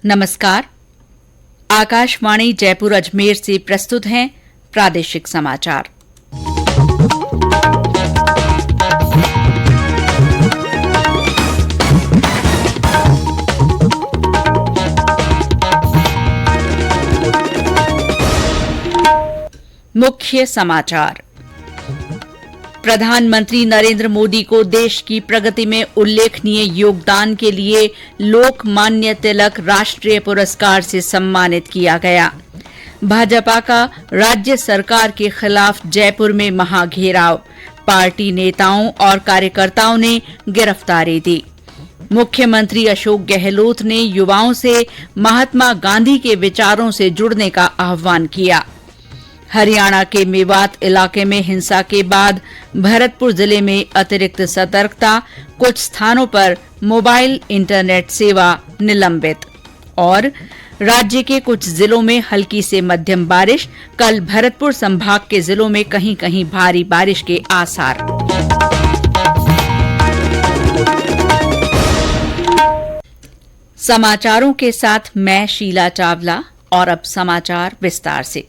नमस्कार। आकाशवाणी जयपुर अजमेर से प्रस्तुत हैं प्रादेशिक समाचार। मुख्य समाचार। प्रधानमंत्री नरेंद्र मोदी को देश की प्रगति में उल्लेखनीय योगदान के लिए लोकमान्य तिलक राष्ट्रीय पुरस्कार से सम्मानित किया गया। भाजपा का राज्य सरकार के खिलाफ जयपुर में महाघेराव, पार्टी नेताओं और कार्यकर्ताओं ने गिरफ्तारी दी। मुख्यमंत्री अशोक गहलोत ने युवाओं से महात्मा गांधी के विचारों से जुड़ने का आह्वान किया। हरियाणा के मेवात इलाके में हिंसा के बाद भरतपुर जिले में अतिरिक्त सतर्कता, कुछ स्थानों पर मोबाइल इंटरनेट सेवा निलंबित। और राज्य के कुछ जिलों में हल्की से मध्यम बारिश, कल भरतपुर संभाग के जिलों में कहीं कहीं भारी बारिश के आसार। समाचारों के साथ मैं शीला चावला और अब समाचार विस्तार से।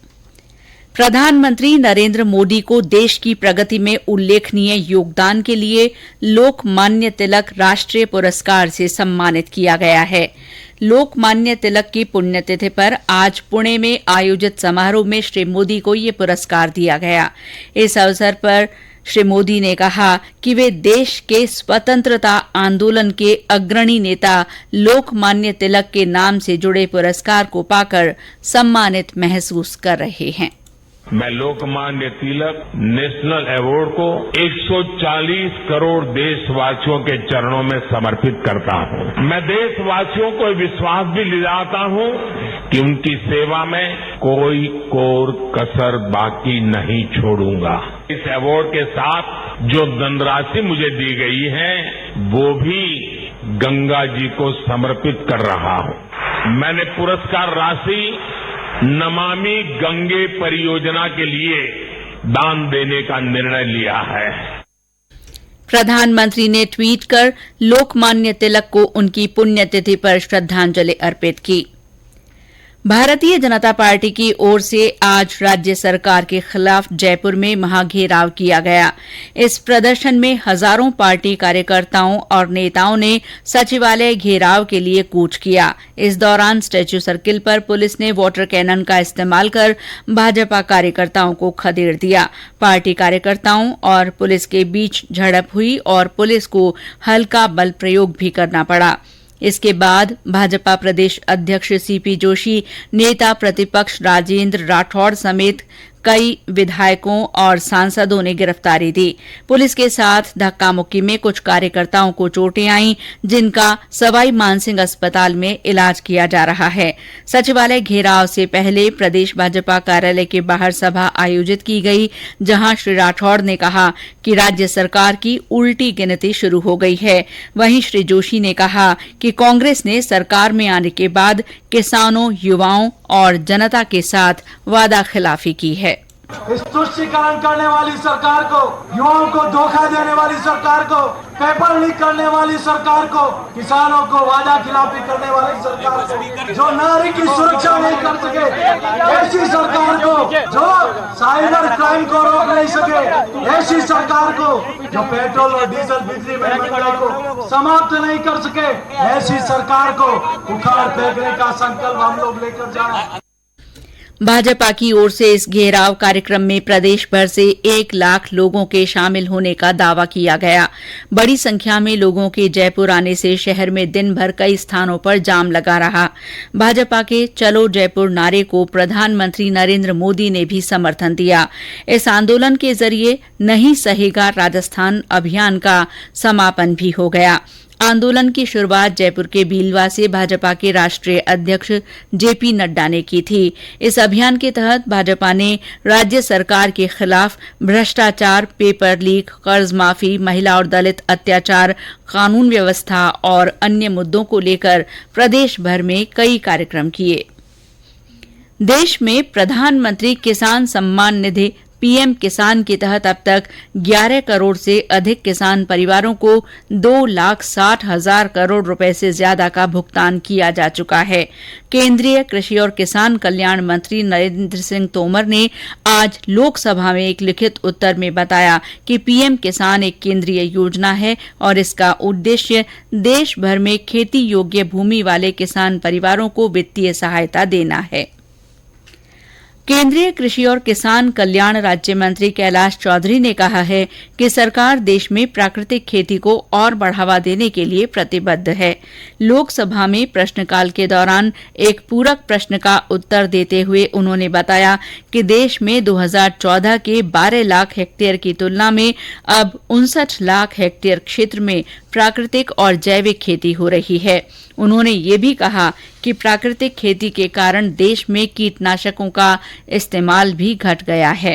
प्रधानमंत्री नरेंद्र मोदी को देश की प्रगति में उल्लेखनीय योगदान के लिए लोकमान्य तिलक राष्ट्रीय पुरस्कार से सम्मानित किया गया है। लोकमान्य तिलक की पुण्यतिथि पर आज पुणे में आयोजित समारोह में श्री मोदी को ये पुरस्कार दिया गया। इस अवसर पर श्री मोदी ने कहा कि वे देश के स्वतंत्रता आंदोलन के अग्रणी नेता लोकमान्य तिलक के नाम से जुड़े पुरस्कार को पाकर सम्मानित महसूस कर रहे हैं। मैं लोकमान्य तिलक नेशनल अवार्ड को 140 करोड़ देशवासियों के चरणों में समर्पित करता हूं। मैं देशवासियों को विश्वास भी दिलाता हूं कि उनकी सेवा में कोई कोर कसर बाकी नहीं छोड़ूंगा। इस अवार्ड के साथ जो धनराशि मुझे दी गई है वो भी गंगा जी को समर्पित कर रहा हूं। मैंने पुरस्कार राशि नमामि गंगे परियोजना के लिए दान देने का निर्णय लिया है। प्रधानमंत्री ने ट्वीट कर लोकमान्य तिलक को उनकी पुण्यतिथि पर श्रद्धांजलि अर्पित की। भारतीय जनता पार्टी की ओर से आज राज्य सरकार के खिलाफ जयपुर में महाघेराव किया गया। इस प्रदर्शन में हजारों पार्टी कार्यकर्ताओं और नेताओं ने सचिवालय घेराव के लिए कूच किया। इस दौरान स्टैच्यू सर्किल पर पुलिस ने वाटर कैनन का इस्तेमाल कर भाजपा कार्यकर्ताओं को खदेड़ दिया। पार्टी कार्यकर्ताओं और पुलिस के बीच झड़प हुई और पुलिस को हल्का बल प्रयोग भी करना पड़ा। इसके बाद भाजपा प्रदेश अध्यक्ष सीपी जोशी, नेता प्रतिपक्ष राजेंद्र राठौड़ समेत कई विधायकों और सांसदों ने गिरफ्तारी दी। पुलिस के साथ धक्का मुक्की में कुछ कार्यकर्ताओं को चोटें आईं, जिनका सवाई मानसिंह अस्पताल में इलाज किया जा रहा है। सचिवालय घेराव से पहले प्रदेश भाजपा कार्यालय के बाहर सभा आयोजित की गई, जहां श्री राठौड़ ने कहा कि राज्य सरकार की उल्टी गिनती शुरू हो गई है। वहीं श्री जोशी ने कहा कि कांग्रेस ने सरकार में आने के बाद किसानों, युवाओं और जनता के साथ वादा खिलाफी की है। इस तुष्टीकरण करने वाली सरकार को, युवाओं को धोखा देने वाली सरकार को, पेपर लीक करने वाली सरकार को, किसानों को वादा खिलाफी करने वाली सरकार को, जो नारी की सुरक्षा नहीं कर सके ऐसी सरकार को, जो साइबर क्राइम को रोक नहीं सके ऐसी सरकार को, जो पेट्रोल और डीजल बिजली में महंगाई को समाप्त नहीं कर सके ऐसी सरकार को उखाड़ फेंकने का संकल्प हम लोग लेकर जाएं। भाजपा की ओर से इस घेराव कार्यक्रम में प्रदेश भर से 1 लाख लोगों के शामिल होने का दावा किया गया। बड़ी संख्या में लोगों के जयपुर आने से शहर में दिन भर कई स्थानों पर जाम लगा रहा। भाजपा के चलो जयपुर नारे को प्रधानमंत्री नरेंद्र मोदी ने भी समर्थन दिया। इस आंदोलन के जरिए नहीं सहेगा राजस्थान अभियान का समापन भी हो गया। आंदोलन की शुरुआत जयपुर के बीलवा से भाजपा के राष्ट्रीय अध्यक्ष जेपी नड्डा ने की थी। इस अभियान के तहत भाजपा ने राज्य सरकार के खिलाफ भ्रष्टाचार, पेपर लीक, कर्ज माफी, महिला और दलित अत्याचार, कानून व्यवस्था और अन्य मुद्दों को लेकर प्रदेश भर में कई कार्यक्रम किए। देश में प्रधानमंत्री किसान सम्मान निधि पीएम किसान के तहत अब तक 11 करोड़ से अधिक किसान परिवारों को 2,60,000 करोड़ रुपए से ज्यादा का भुगतान किया जा चुका है। केंद्रीय कृषि और किसान कल्याण मंत्री नरेंद्र सिंह तोमर ने आज लोकसभा में एक लिखित उत्तर में बताया कि पीएम किसान एक केंद्रीय योजना है और इसका उद्देश्य देश भर में खेती योग्य भूमि वाले किसान परिवारों को वित्तीय सहायता देना है। केंद्रीय कृषि और किसान कल्याण राज्य मंत्री कैलाश चौधरी ने कहा है कि सरकार देश में प्राकृतिक खेती को और बढ़ावा देने के लिए प्रतिबद्ध है। लोकसभा में प्रश्नकाल के दौरान एक पूरक प्रश्न का उत्तर देते हुए उन्होंने बताया कि देश में 2014 के 12 लाख हेक्टेयर की तुलना में अब 59 लाख हेक्टेयर क्षेत्र में प्राकृतिक और जैविक खेती हो रही है। उन्होंने ये भी कहा कि प्राकृतिक खेती के कारण देश में कीटनाशकों का इस्तेमाल भी घट गया है।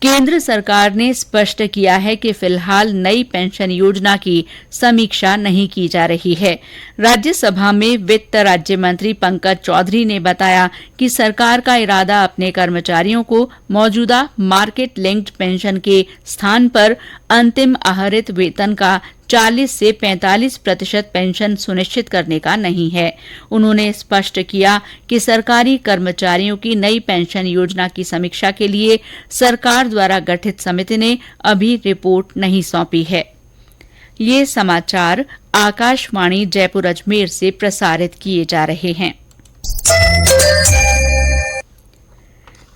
केंद्र सरकार ने स्पष्ट किया है कि फिलहाल नई पेंशन योजना की समीक्षा नहीं की जा रही है। राज्यसभा में वित्त राज्य मंत्री पंकज चौधरी ने बताया कि सरकार का इरादा अपने कर्मचारियों को मौजूदा मार्केट लिंक्ड पेंशन के स्थान पर अंतिम आहरित वेतन का 40 से 45% पेंशन सुनिश्चित करने का नहीं है। उन्होंने स्पष्ट किया कि सरकारी कर्मचारियों की नई पेंशन योजना की समीक्षा के लिए सरकार द्वारा गठित समिति ने अभी रिपोर्ट नहीं सौंपी है। ये समाचार आकाशवाणी जयपुर अजमेर से प्रसारित किए जा रहे हैं।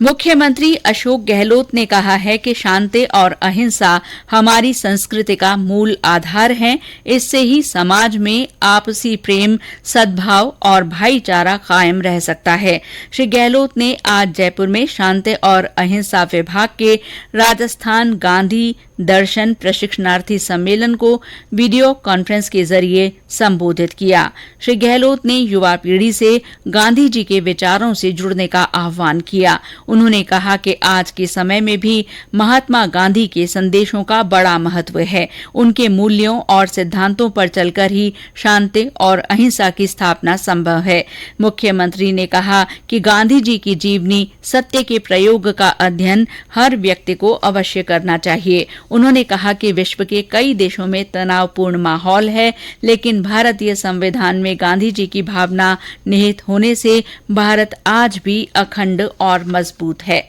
मुख्यमंत्री अशोक गहलोत ने कहा है कि शांति और अहिंसा हमारी संस्कृति का मूल आधार है। इससे ही समाज में आपसी प्रेम, सद्भाव और भाईचारा कायम रह सकता है। श्री गहलोत ने आज जयपुर में शांति और अहिंसा विभाग के राजस्थान गांधी दर्शन प्रशिक्षणार्थी सम्मेलन को वीडियो कॉन्फ्रेंस के जरिए संबोधित किया। श्री गहलोत ने युवा पीढ़ी से गांधी जी के विचारों से जुड़ने का आह्वान किया। उन्होंने कहा कि आज के समय में भी महात्मा गांधी के संदेशों का बड़ा महत्व है। उनके मूल्यों और सिद्धांतों पर चलकर ही शांति और अहिंसा की स्थापना संभव है। मुख्यमंत्री ने कहा कि गांधी जी की जीवनी सत्य के प्रयोग का अध्ययन हर व्यक्ति को अवश्य करना चाहिए। उन्होंने कहा कि विश्व के कई देशों में तनावपूर्ण माहौल है, लेकिन भारतीय संविधान में गांधी जी की भावना निहित होने से भारत आज भी अखंड और मजबूत है।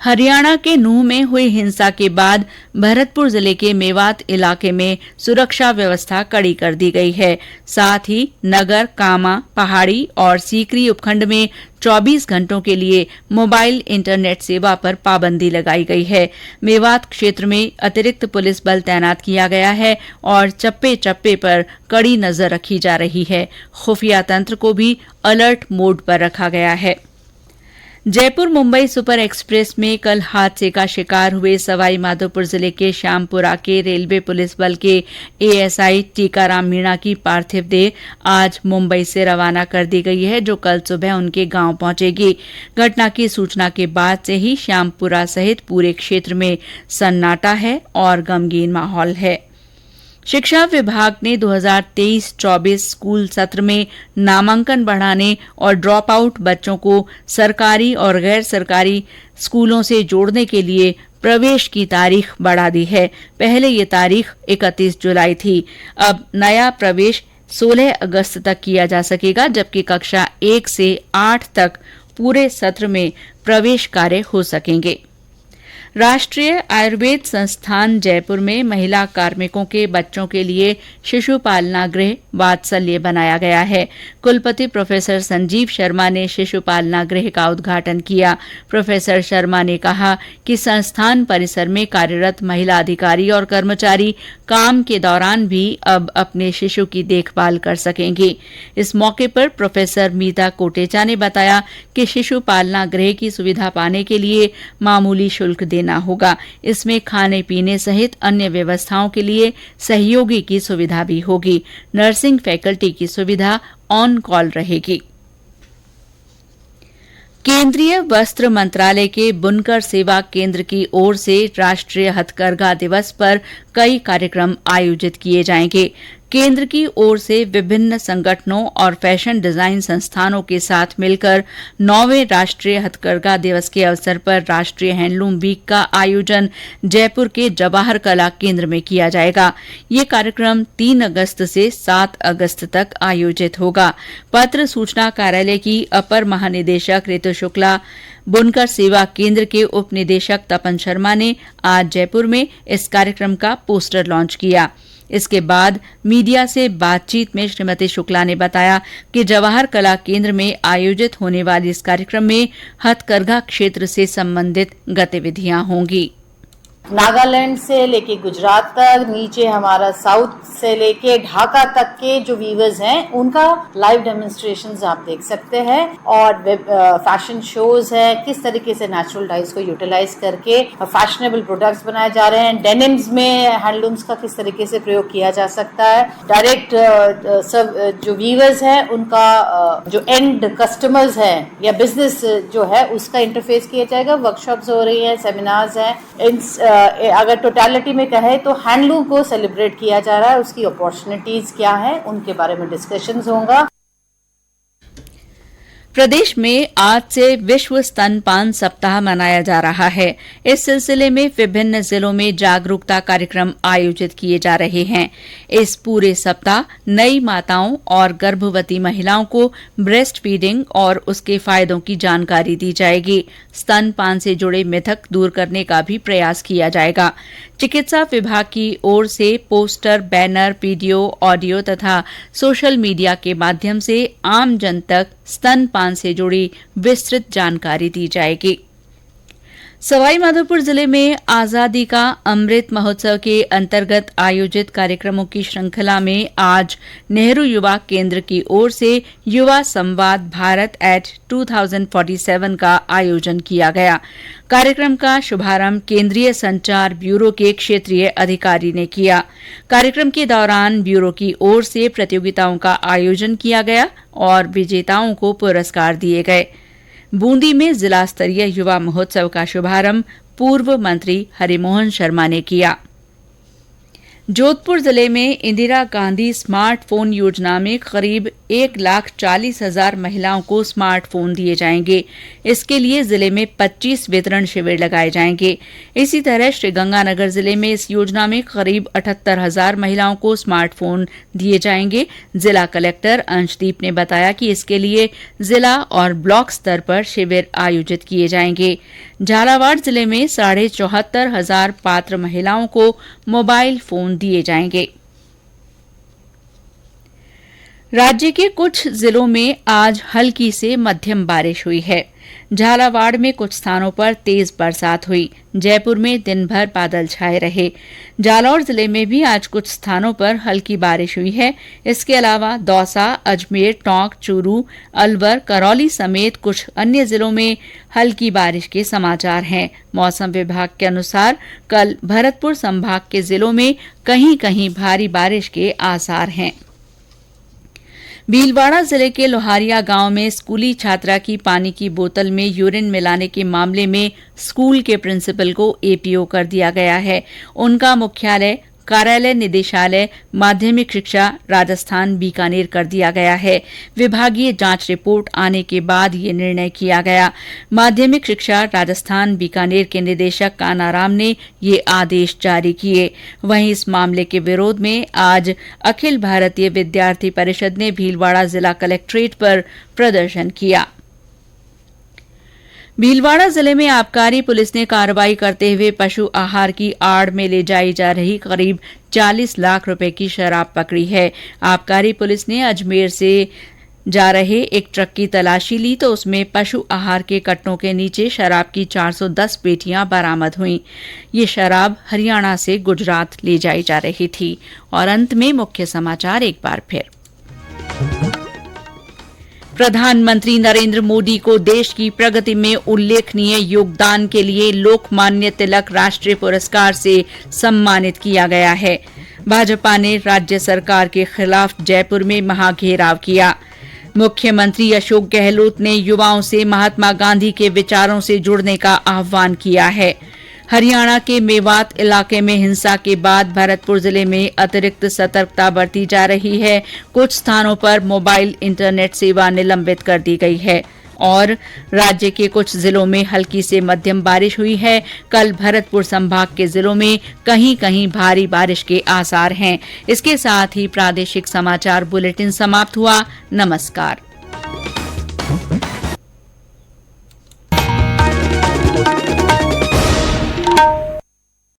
हरियाणा के नूंह में हुई हिंसा के बाद भरतपुर जिले के मेवात इलाके में सुरक्षा व्यवस्था कड़ी कर दी गई है। साथ ही नगर, कामा, पहाड़ी और सीकरी उपखंड में 24 घंटों के लिए मोबाइल इंटरनेट सेवा पर पाबंदी लगाई गई है। मेवात क्षेत्र में अतिरिक्त पुलिस बल तैनात किया गया है और चप्पे चप्पे पर कड़ी नजर रखी जा रही है। खुफिया तंत्र को भी अलर्ट मोड पर रखा गया है। जयपुर मुंबई सुपर एक्सप्रेस में कल हादसे का शिकार हुए सवाई माधोपुर जिले के श्यामपुरा के रेलवे पुलिस बल के एएसआई टीकाराम मीणा की पार्थिव देह आज मुंबई से रवाना कर दी गई है, जो कल सुबह उनके गांव पहुंचेगी। घटना की सूचना के बाद से ही श्यामपुरा सहित पूरे क्षेत्र में सन्नाटा है और गमगीन माहौल है। शिक्षा विभाग ने 2023-24 स्कूल सत्र में नामांकन बढ़ाने और ड्रॉप आउट बच्चों को सरकारी और गैर सरकारी स्कूलों से जोड़ने के लिए प्रवेश की तारीख बढ़ा दी है। पहले ये तारीख 31 जुलाई थी। अब नया प्रवेश 16 अगस्त तक किया जा सकेगा, जबकि कक्षा 1 से 8 तक पूरे सत्र में प्रवेश कार्य हो सकेंगे। राष्ट्रीय आयुर्वेद संस्थान जयपुर में महिला कार्मिकों के बच्चों के लिए शिशु पालना गृह वात्सल्य बनाया गया है। कुलपति प्रोफेसर संजीव शर्मा ने शिशु पालना गृह का उद्घाटन किया। प्रोफेसर शर्मा ने कहा कि संस्थान परिसर में कार्यरत महिला अधिकारी और कर्मचारी काम के दौरान भी अब अपने शिशु की देखभाल कर सकेंगे। इस मौके पर प्रोफेसर मीता कोटेचा ने बताया कि शिशु पालना गृह की सुविधा पाने के लिए मामूली शुल्क देना होगा। इसमें खाने पीने सहित अन्य व्यवस्थाओं के लिए सहयोगी की सुविधा भी होगी। नर्सिंग फैकल्टी की सुविधा ऑन कॉल रहेगी। केंद्रीय वस्त्र मंत्रालय के बुनकर सेवा केंद्र की ओर से राष्ट्रीय हथकरघा दिवस पर कई कार्यक्रम आयोजित किए जाएंगे। केंद्र की ओर से विभिन्न संगठनों और फैशन डिजाइन संस्थानों के साथ मिलकर 9वें राष्ट्रीय हथकरघा दिवस के अवसर पर राष्ट्रीय हैंडलूम वीक का आयोजन जयपुर के जवाहर कला केंद्र में किया जाएगा। ये कार्यक्रम 3 अगस्त से 7 अगस्त तक आयोजित होगा। पत्र सूचना कार्यालय की अपर महानिदेशक ऋतु शुक्ला, बुनकर सेवा केंद्र के उप निदेशक तपन शर्मा ने आज जयपुर में इस कार्यक्रम का पोस्टर लॉन्च किया। इसके बाद मीडिया से बातचीत में श्रीमती शुक्ला ने बताया कि जवाहर कला केंद्र में आयोजित होने वाले इस कार्यक्रम में हथकरघा क्षेत्र से संबंधित गतिविधियां होंगी। नागालैंड से लेके गुजरात तक, नीचे हमारा साउथ से लेके ढाका तक के जो वीवर्स हैं उनका लाइव डेमोन्स्ट्रेशंस आप देख सकते हैं। और फैशन शोज है, किस तरीके से नेचुरल डाइज को यूटिलाइज करके फैशनेबल प्रोडक्ट्स बनाए जा रहे हैं। डेनिम्स में हैंडलूम्स का किस तरीके से प्रयोग किया जा सकता है। डायरेक्ट जो वीवर्स हैं उनका जो एंड कस्टमर्स है या बिजनेस जो है उसका इंटरफेस किया जाएगा। वर्कशॉप्स हो रही है, सेमिनार्स हैं। अगर टोटलिटी में कहे तो हैंडलूम को सेलिब्रेट किया जा रहा है, उसकी अपॉर्चुनिटीज क्या है उनके बारे में डिस्कशंस होगा। प्रदेश में आज से विश्व स्तनपान सप्ताह मनाया जा रहा है। इस सिलसिले में विभिन्न जिलों में जागरूकता कार्यक्रम आयोजित किए जा रहे हैं। इस पूरे सप्ताह नई माताओं और गर्भवती महिलाओं को ब्रेस्ट फीडिंग और उसके फायदों की जानकारी दी जाएगी। स्तनपान से जुड़े मिथक दूर करने का भी प्रयास किया जाएगा। चिकित्सा विभाग की ओर से पोस्टर, बैनर, वीडियो, ऑडियो तथा सोशल मीडिया के माध्यम से आम जन तक स्तनपान से जुड़ी विस्तृत जानकारी दी जाएगी। सवाईमाधोपुर जिले में आजादी का अमृत महोत्सव के अंतर्गत आयोजित कार्यक्रमों की श्रृंखला में आज नेहरू युवा केंद्र की ओर से युवा संवाद भारत एट 2047 का आयोजन किया गया। कार्यक्रम का शुभारंभ केंद्रीय संचार ब्यूरो के क्षेत्रीय अधिकारी ने किया। कार्यक्रम के दौरान ब्यूरो की ओर से प्रतियोगिताओं का आयोजन किया गया और विजेताओं को पुरस्कार दिए गए। बूंदी में जिला स्तरीय युवा महोत्सव का शुभारंभ पूर्व मंत्री हरिमोहन शर्मा ने किया। जोधपुर जिले में इंदिरा गांधी स्मार्टफोन योजना में करीब 1,40,000 महिलाओं को स्मार्टफोन दिए जाएंगे। इसके लिए जिले में 25 वितरण शिविर लगाए जाएंगे। इसी तरह श्रीगंगानगर जिले में इस योजना में करीब 78,000 महिलाओं को स्मार्टफोन दिए जाएंगे। जिला कलेक्टर अंशदीप ने बताया कि इसके लिए जिला और ब्लॉक स्तर पर शिविर आयोजित किए जाएंगे। झालावाड़ जिले में 74,500 पात्र महिलाओं को मोबाइल फोन दिए जाएंगे। राज्य के कुछ जिलों में आज हल्की से मध्यम बारिश हुई है। झालावाड़ में कुछ स्थानों पर तेज बरसात हुई। जयपुर में दिन भर बादल छाए रहे। जालौर जिले में भी आज कुछ स्थानों पर हल्की बारिश हुई है। इसके अलावा दौसा, अजमेर, टोंक, चूरू, अलवर, करौली समेत कुछ अन्य जिलों में हल्की बारिश के समाचार हैं। मौसम विभाग के अनुसार कल भरतपुर संभाग के जिलों में कहीं कहीं भारी बारिश के आसार हैं। भीलवाड़ा जिले के लोहारिया गांव में स्कूली छात्रा की पानी की बोतल में यूरिन मिलाने के मामले में स्कूल के प्रिंसिपल को एपीओ कर दिया गया है। उनका मुख्यालय कार्यालय निदेशालय माध्यमिक शिक्षा राजस्थान बीकानेर कर दिया गया है। विभागीय जांच रिपोर्ट आने के बाद ये निर्णय किया गया। माध्यमिक शिक्षा राजस्थान बीकानेर के निदेशक कानाराम ने ये आदेश जारी किए। वहीं इस मामले के विरोध में आज अखिल भारतीय विद्यार्थी परिषद ने भीलवाड़ा जिला कलेक्ट्रेट पर प्रदर्शन किया। भीलवाड़ा जिले में आबकारी पुलिस ने कार्रवाई करते हुए पशु आहार की आड़ में ले जाई जा रही करीब 40 लाख रुपए की शराब पकड़ी है। आबकारी पुलिस ने अजमेर से जा रहे एक ट्रक की तलाशी ली तो उसमें पशु आहार के कट्टों के नीचे शराब की 410 पेटियां बरामद हुईं। ये शराब हरियाणा से गुजरात ले जाई जा रही थी। और अंत में मुख्य समाचार एक बार फिर। प्रधानमंत्री नरेंद्र मोदी को देश की प्रगति में उल्लेखनीय योगदान के लिए लोकमान्य तिलक राष्ट्रीय पुरस्कार से सम्मानित किया गया है। भाजपा ने राज्य सरकार के खिलाफ जयपुर में महाघेराव किया। मुख्यमंत्री अशोक गहलोत ने युवाओं से महात्मा गांधी के विचारों से जुड़ने का आह्वान किया है। हरियाणा के मेवात इलाके में हिंसा के बाद भरतपुर जिले में अतिरिक्त सतर्कता बरती जा रही है। कुछ स्थानों पर मोबाइल इंटरनेट सेवा निलंबित कर दी गई है और राज्य के कुछ जिलों में हल्की से मध्यम बारिश हुई है। कल भरतपुर संभाग के जिलों में कहीं कहीं भारी बारिश के आसार हैं। इसके साथ ही प्रादेशिक समाचार बुलेटिन समाप्त हुआ। नमस्कार।